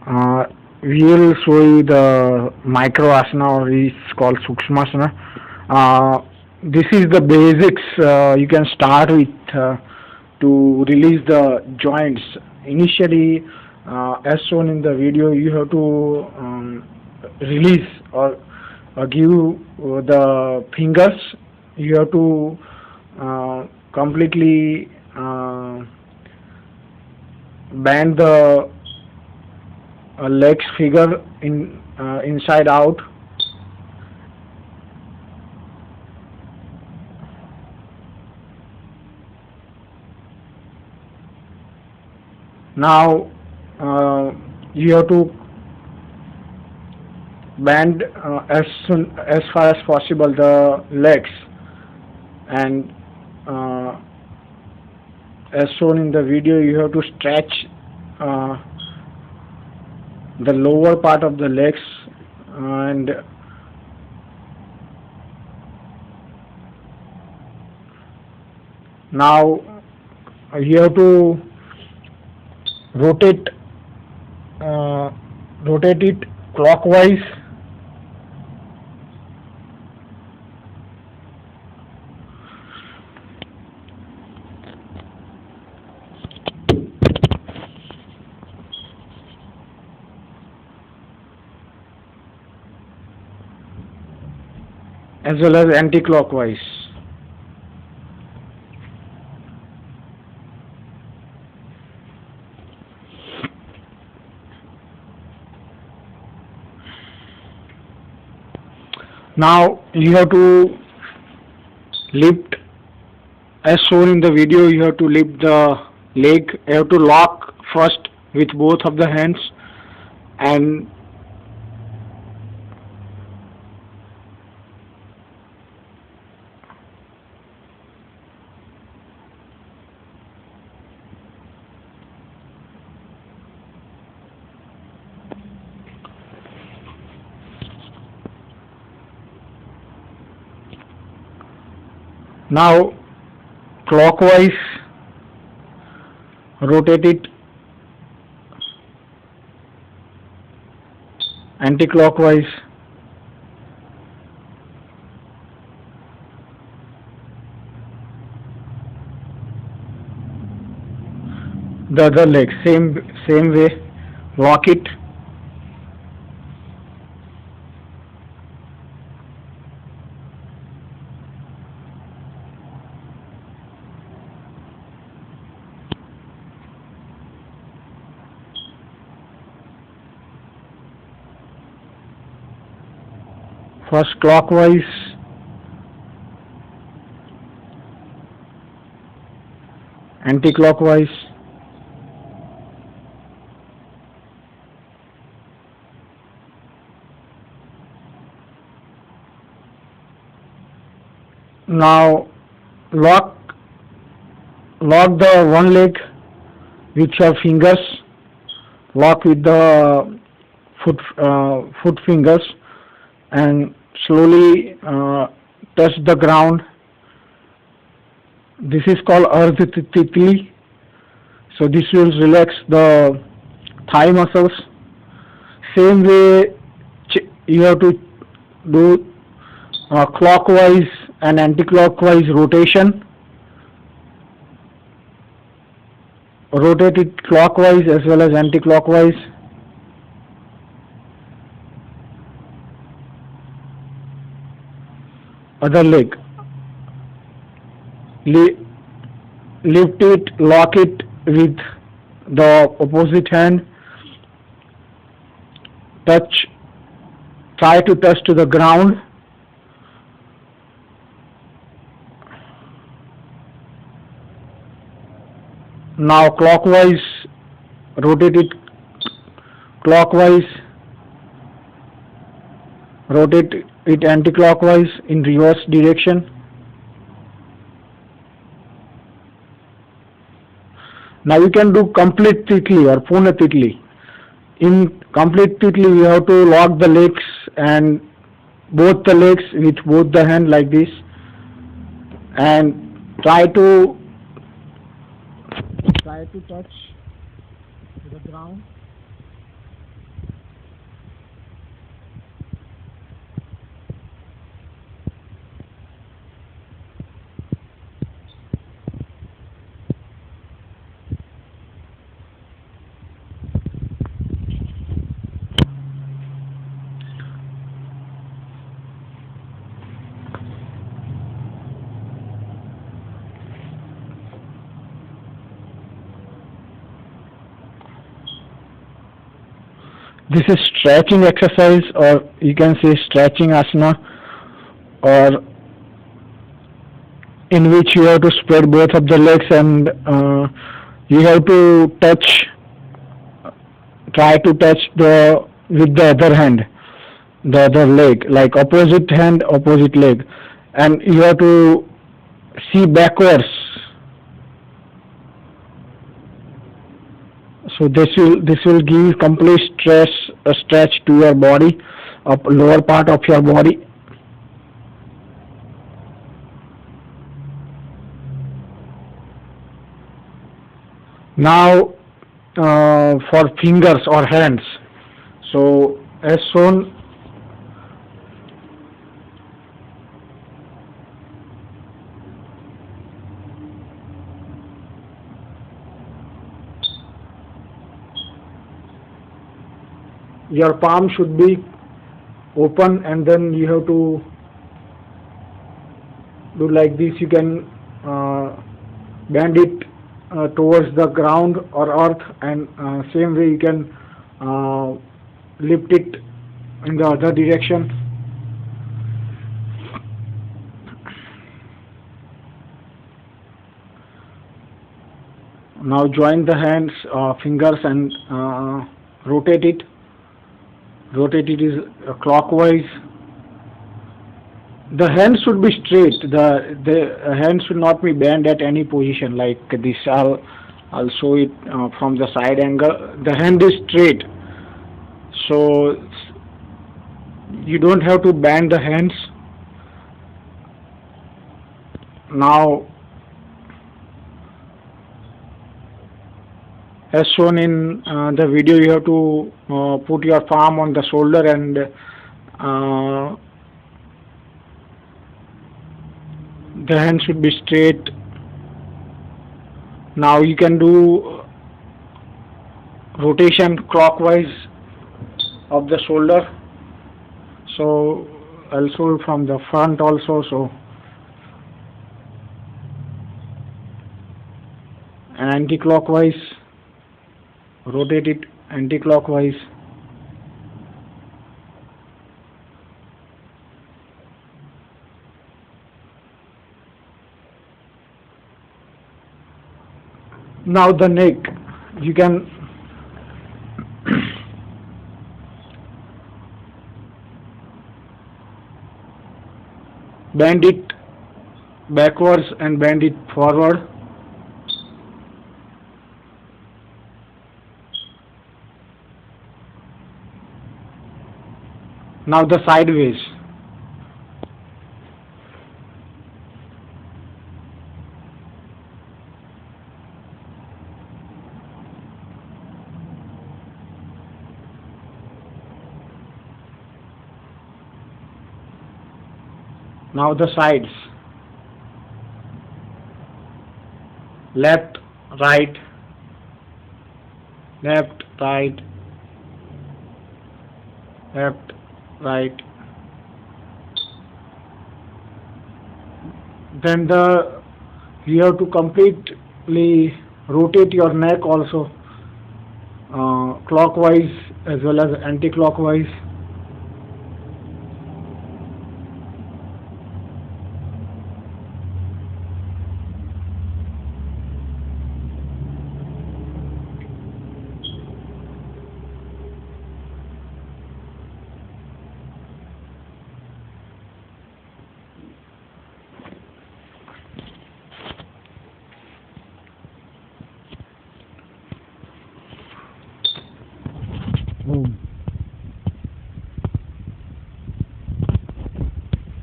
Uh, we will show you the micro asana, or it's called Sukshmasana. This is the basics you can start with to release the joints. Initially, as shown in the video, you have to release or give the fingers. You have to completely bend the legs figure inside out. Now you have to bend as far as possible the legs, and uh, as shown in the video, you have to stretch uh, the lower part of the legs, and now you have to rotate uh, rotate it clockwise. As well as anti-clockwise. Now you have to lift, as shown in the video. You have to lift the leg. You have to lock first with both of the hands, and now clockwise rotate it, anti-clockwise. The other leg, same way, lock it. First clockwise, anti-clockwise. Now lock the one leg with your fingers. Lock with the foot fingers, and slowly touch the ground. This is called Ardha Titli. So this will relax the thigh muscles. Same way you have to do clockwise and anti-clockwise rotation. Rotate it clockwise as well as anti-clockwise. Other leg. Lift it, lock it with the opposite hand. Try to touch to the ground. Now clockwise, rotate it clockwise, rotate it anti-clockwise in reverse direction. Now you can do complete titli or puna titli. In complete titli, you have to lock the legs and both the legs with both the hand like this, and try to touch to the ground. This is stretching exercise, or you can say stretching asana, or in which you have to spread both of the legs, and you have to try to touch the with the other hand, the other leg, like opposite hand, opposite leg, and you have to see backwards. So this will give complete stretch to your body, up lower part of your body. Now for fingers or hands. So as shown, your palm should be open, and then you have to do like this. You can bend it towards the ground or earth, and same way you can uh, lift it in the other direction. Now join the hands, fingers, and rotate it. Rotate it is clockwise. The hand should be straight. The hand should not be bent at any position like this. I'll show it from the side angle. The hand is straight, so you don't have to bend the hands. Now, as shown in the video, you have to put your palm on the shoulder, and the hand should be straight. Now you can do rotation clockwise of the shoulder. So I'll show you from the front also. So and anti-clockwise, rotate it anti-clockwise. Now the neck, you can bend it backwards and bend it forward. Now the sideways. Now the sides. Left, right, left, right, left, right. Then you have to completely rotate your neck also, clockwise as well as anti-clockwise.